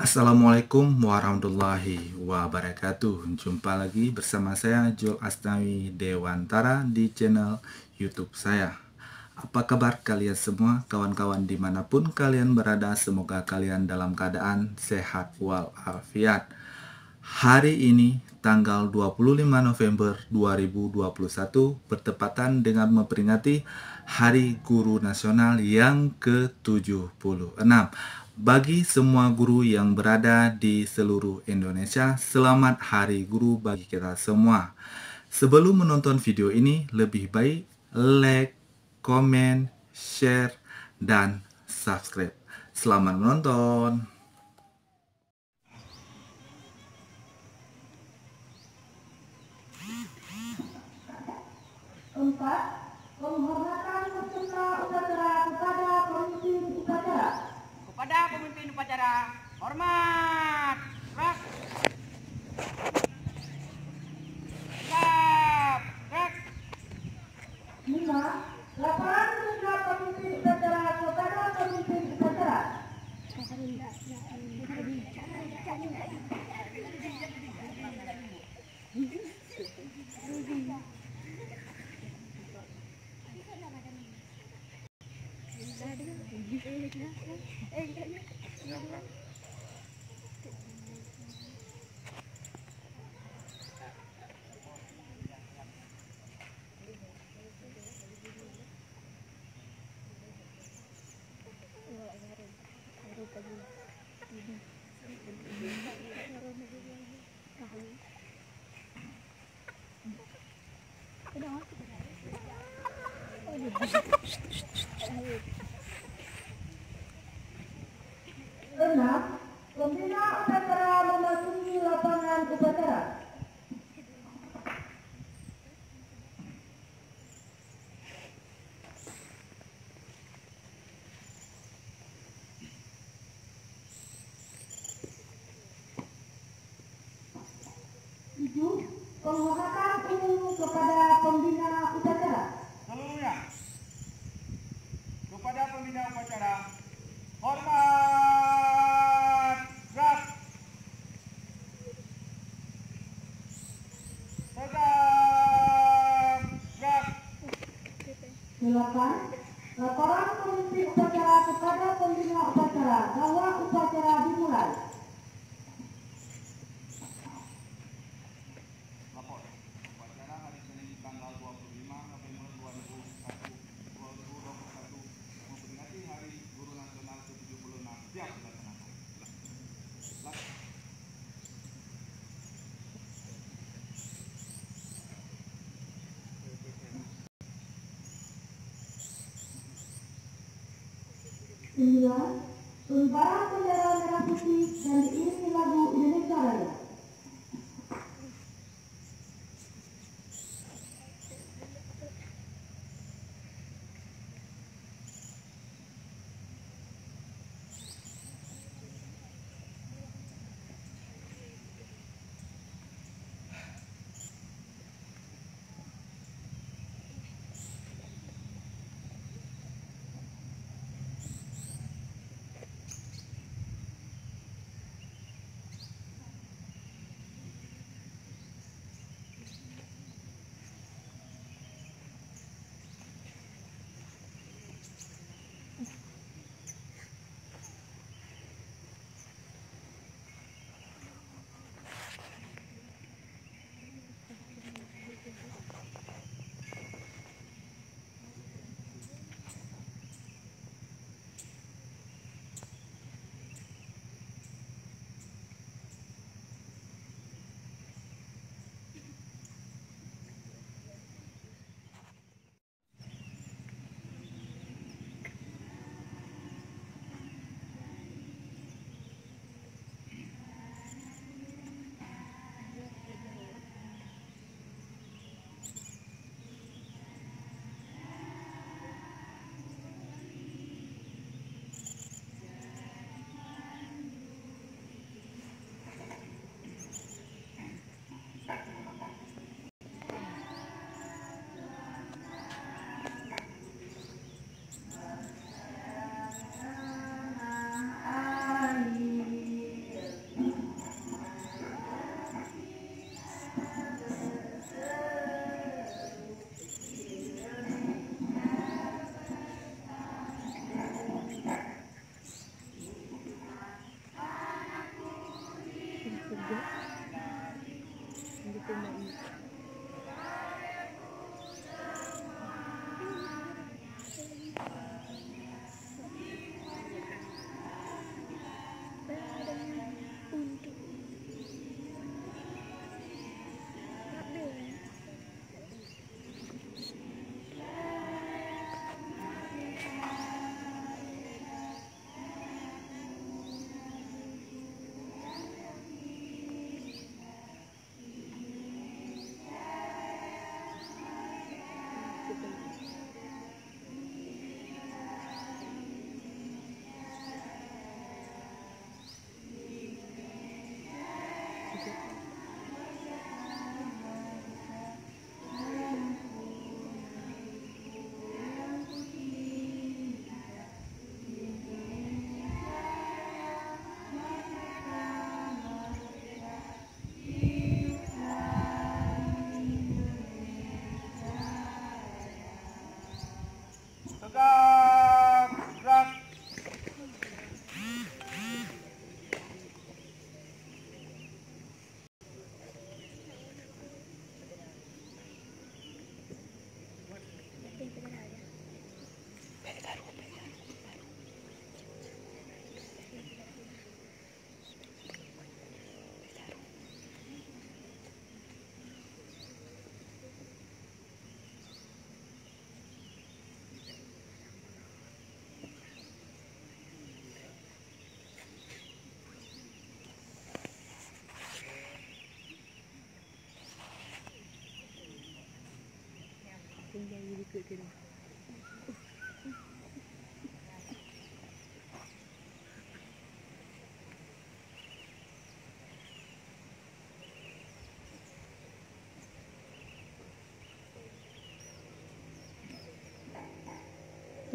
Assalamualaikum warahmatullahi wabarakatuh. Jumpa lagi bersama saya Jul Asnawi Dewantara di channel YouTube saya. Apa kabar kalian semua, kawan-kawan dimanapun kalian berada? Semoga kalian dalam keadaan sehat walafiat. Hari ini tanggal 25 November 2021 bertepatan dengan memperingati Hari Guru Nasional yang ke-76. Bagi semua guru yang berada di seluruh Indonesia, selamat Hari Guru bagi kita semua. Sebelum menonton video ini, lebih baik like, komen, share, dan subscribe. Selamat menonton. Keempat, penghormatan peserta upacara kepada pemimpin upacara. Kepada pemimpin upacara, hormat. Gerak. Siap. Gerak. 5. Laporan tugas pemimpin upacara kepada pemimpin upacara. Enam, pembina upacara memasuki lapangan upacara. Tujuh, penghormatan umum kepada pembina upacara. Seluruhnya. Kepada pembina upacara, hormat. Gerak. Tegak. Gerak. 8. Laporan pemimpin upacara kepada pembina upacara bahwa upacara dimulai. Lapor. Upacara hari Senin tanggal 25 November 2021 memperingati Hari Guru Nasional ke-76 siap dilaksanakan. Sembilan, pengibaran bendera merah putih dan diiringi lagu Indonesia Raya.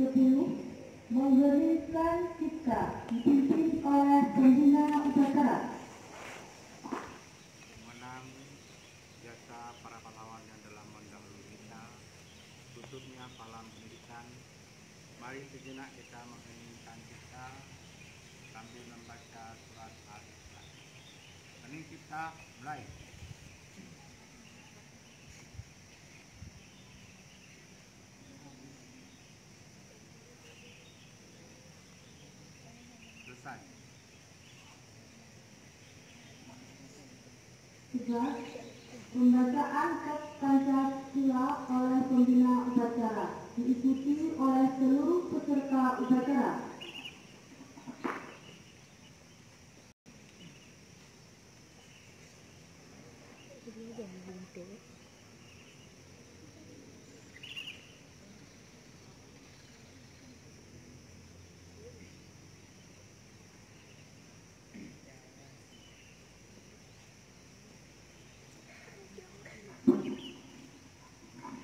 ke-10 memberikan cipta dipimpin oleh pembina upacara. Mengenang jasa para pahlawan yang telah mendahului kita, tutupnya pahlawan pendidikan. Mari sejenak kita mengheningkan cipta sambil membaca surat Al-Ikhlas. Hening cipta, mulai. Selesai. 3. Pembacaan teks Pancasila oleh pembina upacara diikuti oleh seluruh peserta upacara.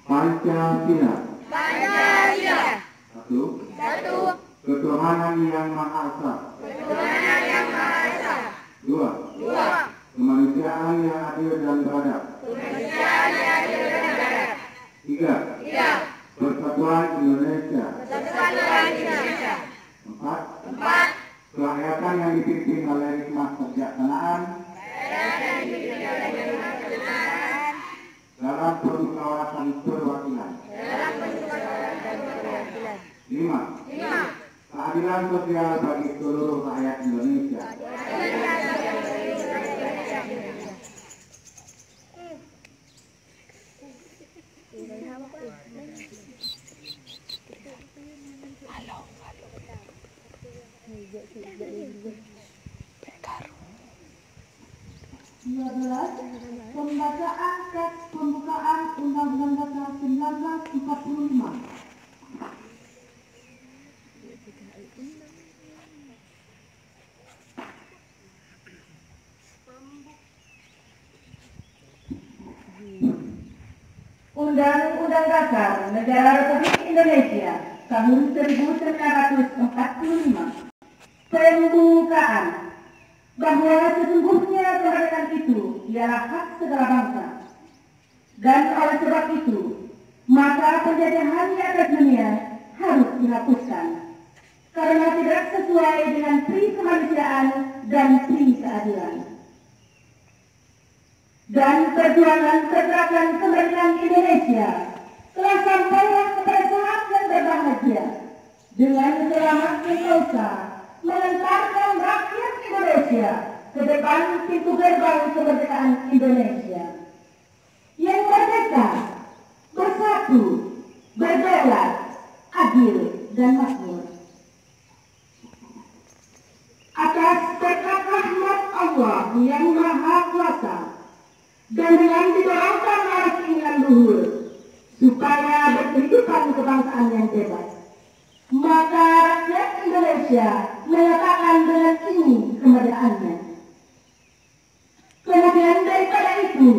Pancasila. Pancasila. Satu. Ketuhanan yang Maha Esa. Ketuhanan yang Maha Esa. Dua. Kemanusiaan yang adil dan beradab. Kemanusiaan yang adil dan beradab. Tiga. Persatuan Indonesia. Persatuan Indonesia. Empat. Kerakyatan yang dipimpin oleh hikmah kebijaksanaan dalam permusyawaratan perwakilan. 5. Keadilan sosial bagi seluruh rakyat Indonesia. Pembacaan teks pembukaan Undang-Undang Dasar 1945. Undang-Undang Dasar Negara Republik Indonesia tahun 1945. Pembukaan bahwa sesungguhnya kemerdekaan itu ialah hak segala bangsa, dan oleh sebab itu maka penjajahan di atas dunia harus dihapuskan karena tidak sesuai dengan pri kemanusiaan dan pri keadilan. Dan perjuangan pergerakan kemerdekaan Indonesia telah sampailah kepada saat yang berbahagia dengan selamat sentosa mengantarkan rakyat Indonesia ke depan pintu gerbang kemerdekaan Indonesia yang merdeka, bersatu, berdaulat, adil dan makmur. Atas berkat rahmat Allah yang Maha Kuasa dan dengan didorongkan oleh keinginan luhur supaya berkehidupan kebangsaan yang bebas, maka rakyat Indonesia menyatakan dengan ini kemerdekaannya. Kemudian daripada itu,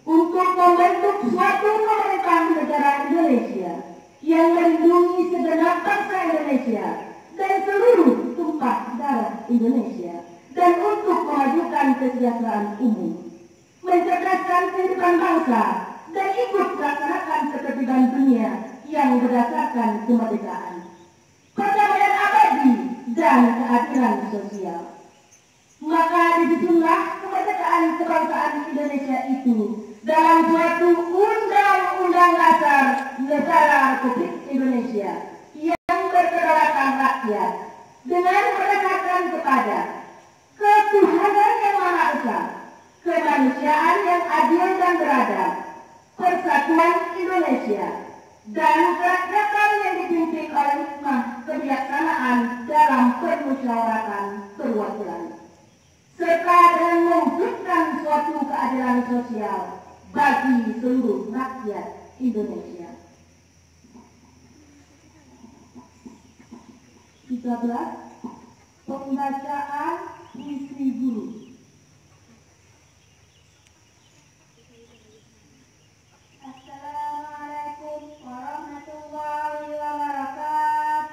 untuk membentuk suatu pemerintahan negara Indonesia yang melindungi segenap bangsa Indonesia dan seluruh tumpah darah Indonesia, dan untuk memajukan kesejahteraan umum, mencerdaskan kehidupan bangsa, dan ikut melaksanakan ketertiban dunia yang berdasarkan kemerdekaan, perdamaian abadi, dan keadilan sosial. Maka disitulah kemerdekaan kebangsaan Indonesia itu dalam suatu Undang-Undang Dasar Negara Republik Indonesia yang berkedaulatan rakyat dengan berdasarkan kepada ketuhanan yang Maha Esa, kemanusiaan yang adil dan beradab, persatuan Indonesia, dan kerakyatan yang dipimpin oleh hikmah kebijaksanaan dalam permusyawaratan perwakilan, serta dengan mewujudkan suatu keadilan sosial bagi seluruh rakyat Indonesia. 13. Pembacaan puisi guru. Assalamualaikum warahmatullahi wabarakatuh.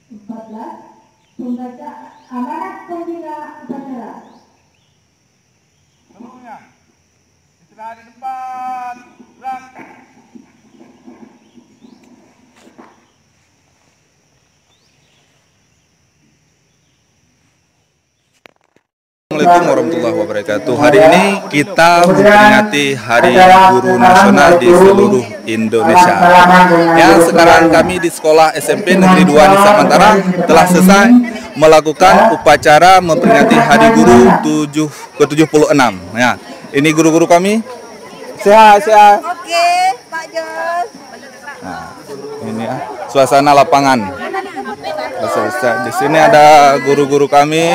Pembaca amanat pembina upacara. Semuanya istirahat di depan. Belakang. Assalamualaikum warahmatullahi wabarakatuh. Hari ini kita memperingati Hari Guru Nasional di seluruh Indonesia. Ya, sekarang kami di sekolah SMP Negeri 2 Nisa Mantara telah selesai melakukan upacara memperingati Hari Guru ke-76. Ya, ini guru-guru kami. Sehat. Oke, Pak Jos. Nah, ini ya suasana lapangan. Di sini ada guru-guru kami.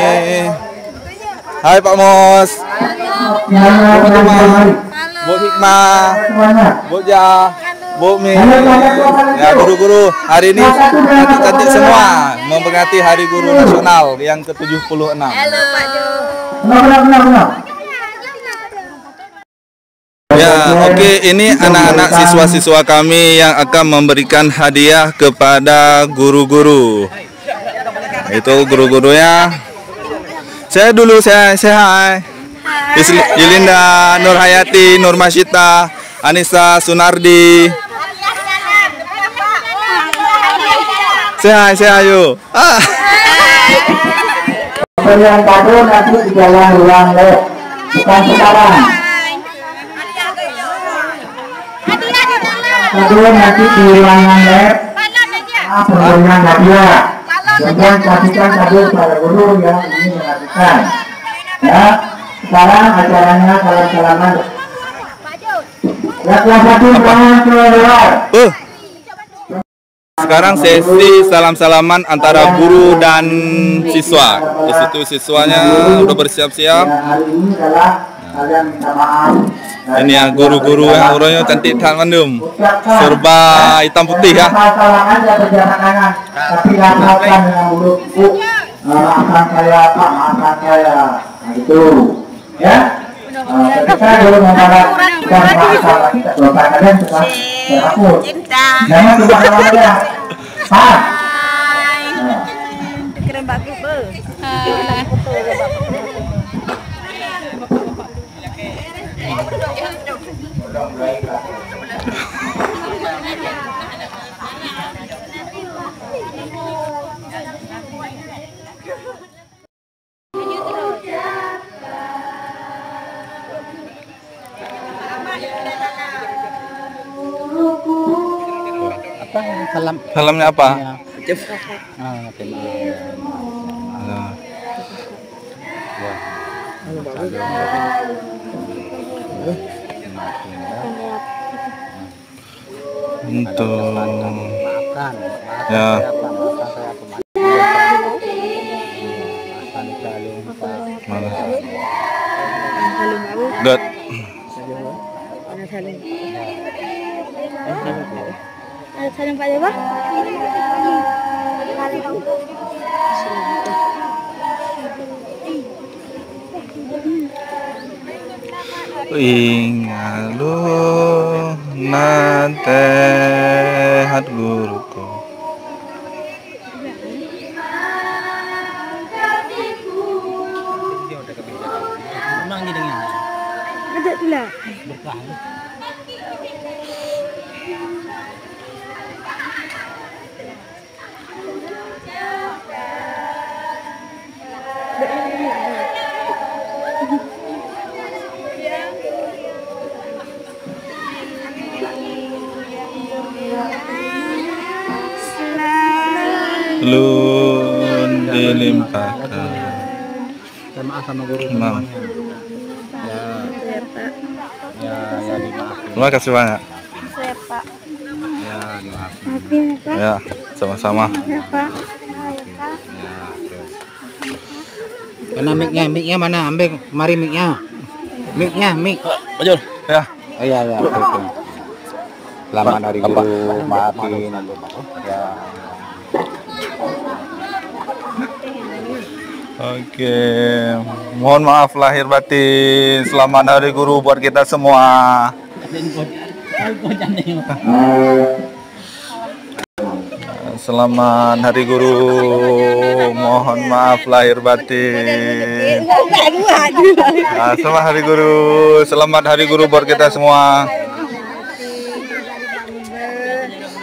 Hai Pak Mos, Bu Hikmah, Bu Ja, Bu Mi, ya guru-guru hari ini cantik-cantik semua memperingati Hari Guru Nasional yang ke-76. Halo Pak Jos. Ya, oke, ini anak-anak siswa-siswa kami yang akan memberikan hadiah kepada guru-guru. Itu guru-gurunya. Saya dulu, saya hai. Yulinda, Nur Hayati, Nur Masyita, Anissa Sunardi. Saya yuk. Pemberian kado nanti di jalan ruang lab, bukan sekarang. Kado nanti di ruangan lab. Pemberian hadiah. Jangan kasihkan kado pada guru yang ingin melakukan. Ya, sekarang acaranya salam-salaman. Ya, kelas 1 jangan keluar. Sekarang sesi salam-salaman antara guru dan siswa. Di situ siswanya udah bersiap-siap. Hari ini adalah kalian minta maaf. Ini ya guru-guru yang orangnya cantik tak mandum. Serba hitam putih ya. Salah aja berjalan tangan, tapi laporkan dengan mulut. Bu, maafkan saya, Pak, maafkan saya. Nah, itu, ya. Ketika guru membalas dan maafkan kita, doa kalian sudah terhapus. Jangan lupa aja. Pak. Keren bagus, Bu. Salamnya apa? Untuk ya. Dot. Salim Pak Jawa. Ingalu nate hat guruku. Memang jadinya. Ada pula. Berkah. Lun dilimpahkan. Maaf sama guru Maaf. semuanya. Ya dimaafin. Terima kasih banyak. Saya Pak. Ya dimaafin. Maafin ya Pak. Ya, sama-sama. Ya Pak. Ya terus. Mana mic-nya mana? Ambil kemari mic-nya. Mic. Bajul. Ya. Oh iya oke. Selamat Hari Guru, maafin. Ya. Oke, mohon maaf lahir batin. Selamat Hari Guru buat kita semua. Selamat Hari Guru. Mohon maaf lahir batin. Selamat Hari Guru. Selamat Hari Guru buat kita semua.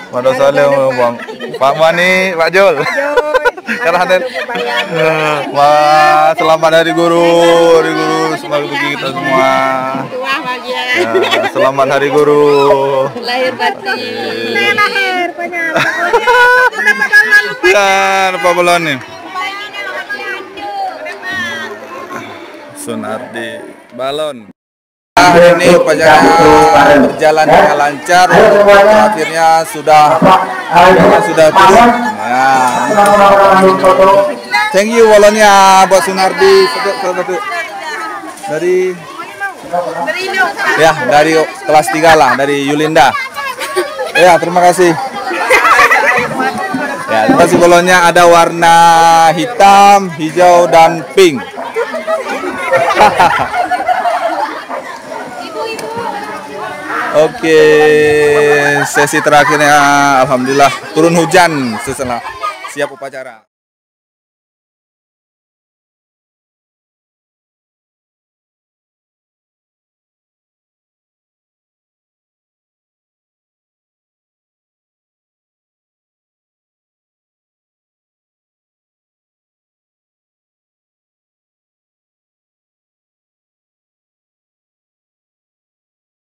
Pada saleh Bang. Pak Mani, Pak Jol. Selamat Hari Guru. Hari Guru semoga bagi kita semua. Ya, selamat Hari Guru. Lahir batin. Lahir banyak. Ya, apa belum nih? Sunardi balon. Ini upacara berjalan dengan lancar. Akhirnya sudah turun. Thank you balonnya buat Sunardi. Dari kelas 3 lah, dari Yulinda. Ya, terima kasih. Ya, terima kasih balonnya ada warna hitam, hijau dan pink. Oke, sesi terakhirnya alhamdulillah turun hujan setelah siap upacara.